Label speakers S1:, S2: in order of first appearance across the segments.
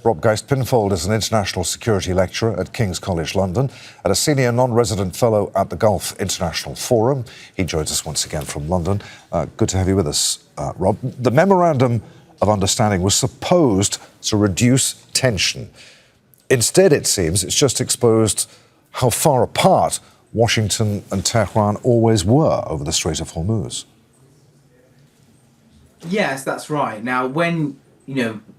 S1: Rob Geist Pinfold is an international security lecturer at King's College London and a senior non-resident fellow at the Gulf International Forum. He joins us once again from London. Good to have you with us, Rob. The Memorandum of Understanding was supposed to reduce tension. Instead, it seems, it's just exposed how far apart Washington and Tehran always were over the Strait of Hormuz.
S2: Yes, that's right. Now, when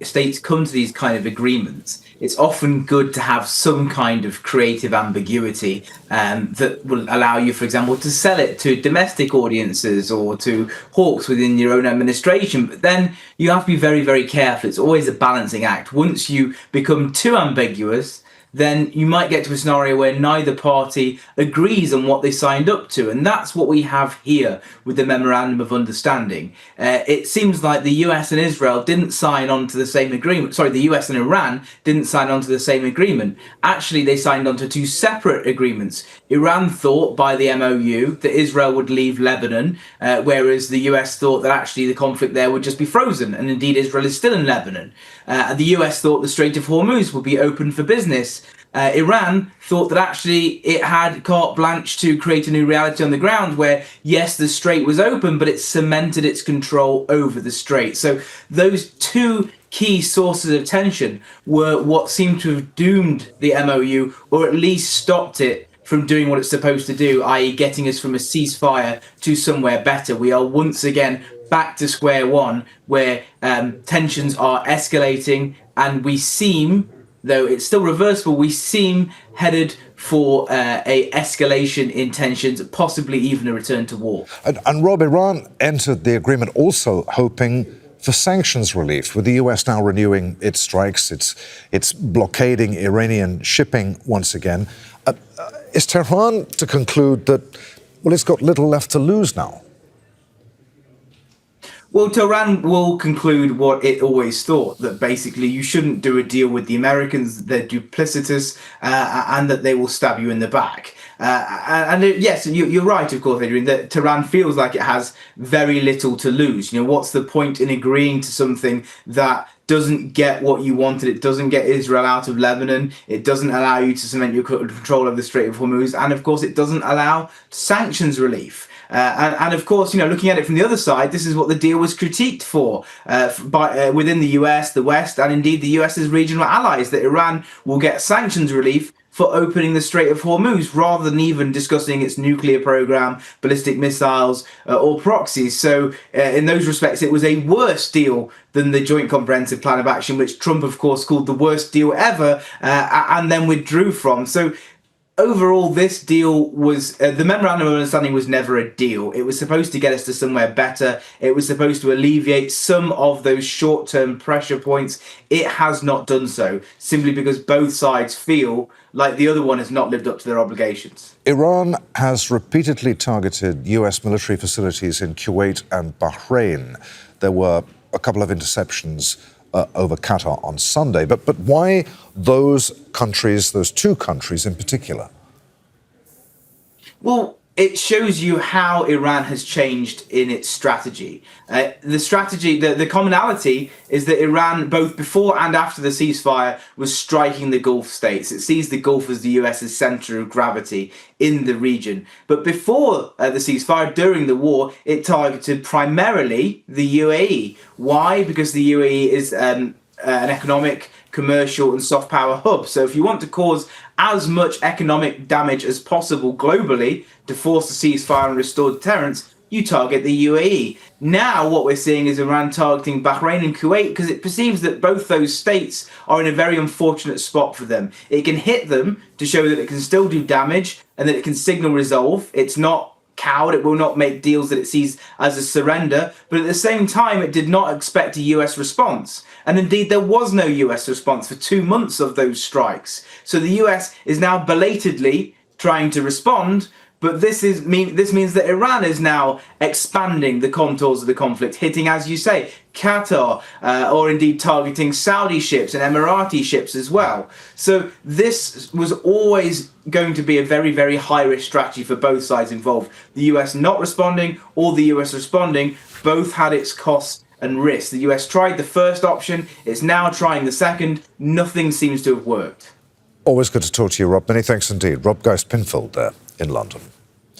S2: states come to these kind of agreements, it's often good to have some kind of creative ambiguity that will allow you, for example, to sell it to domestic audiences or to hawks within your own administration. But then you have to be very, very careful. It's always a balancing act. Once you become too ambiguous, then you might get to a scenario where neither party agrees on what they signed up to. And that's what we have here with the Memorandum of Understanding. It seems like the US and Israel didn't sign on to the same agreement. Sorry, the US and Iran didn't sign on to the same agreement. Actually, they signed on to two separate agreements. Iran thought by the MOU that Israel would leave Lebanon, whereas the US thought that actually the conflict there would just be frozen. And indeed, Israel is still in Lebanon. The US thought the Strait of Hormuz would be open for business. Iran thought that actually it had carte blanche to create a new reality on the ground where, yes, the Strait was open, but it cemented its control over the Strait. So those two key sources of tension were what seemed to have doomed the MOU, or at least stopped it from doing what it's supposed to do, i.e. getting us from a ceasefire to somewhere better. We are once again back to square one, where tensions are escalating, and we seem, though it's still reversible, we seem headed for a escalation in tensions, possibly even a return to war.
S1: And Rob, Iran entered the agreement also hoping for sanctions relief, with the US now renewing its strikes, it's blockading Iranian shipping once again. Is Tehran to conclude that, well, it's got little left to lose now?
S2: Well, Tehran will conclude what it always thought, that basically you shouldn't do a deal with the Americans, they're duplicitous, and that they will stab you in the back. Yes, you're right, of course, Adrian, that Tehran feels like it has very little to lose. What's the point in agreeing to something that doesn't get what you wanted? It doesn't get Israel out of Lebanon. It doesn't allow you to cement your control of the Strait of Hormuz. And of course, it doesn't allow sanctions relief. And of course, looking at it from the other side, this is what the deal was critiqued for within the US, the West, and indeed the US's regional allies, that Iran will get sanctions relief for opening the Strait of Hormuz, rather than even discussing its nuclear program, ballistic missiles, or proxies. So in those respects, it was a worse deal than the Joint Comprehensive Plan of Action, which Trump, of course, called the worst deal ever, and then withdrew from. So overall, this deal was, the Memorandum of Understanding was never a deal. It was supposed to get us to somewhere better. It was supposed to alleviate some of those short-term pressure points. It has not done so, simply because both sides feel like the other one has not lived up to their obligations.
S1: Iran has repeatedly targeted US military facilities in Kuwait and Bahrain. There were a couple of interceptions over Qatar on Sunday. But why those countries, those two countries in particular?
S2: Well, it shows you how Iran has changed in its strategy. The strategy, the commonality is that Iran, both before and after the ceasefire, was striking the Gulf states. It sees the Gulf as the US's center of gravity in the region. But before the ceasefire, during the war, it targeted primarily the UAE. Why? Because the UAE is an economic, commercial and soft power hub. So if you want to cause as much economic damage as possible globally to force a ceasefire and restore deterrence, you target the UAE. Now what we're seeing is Iran targeting Bahrain and Kuwait because it perceives that both those states are in a very unfortunate spot for them. It can hit them to show that it can still do damage and that it can signal resolve. It's not cowed. It will not make deals that it sees as a surrender. But at the same time, it did not expect a US response. And indeed, there was no US response for 2 months of those strikes. So the US is now belatedly trying to respond. But this means that Iran is now expanding the contours of the conflict, hitting, as you say, Qatar, or indeed targeting Saudi ships and Emirati ships as well. So this was always going to be a very, very high-risk strategy for both sides involved. The US not responding or the US responding, both had its costs and risk. The US tried the first option, it's now trying the second. Nothing seems to have worked.
S1: Always good to talk to you, Rob. Many thanks indeed. Rob Geist Pinfold there in London.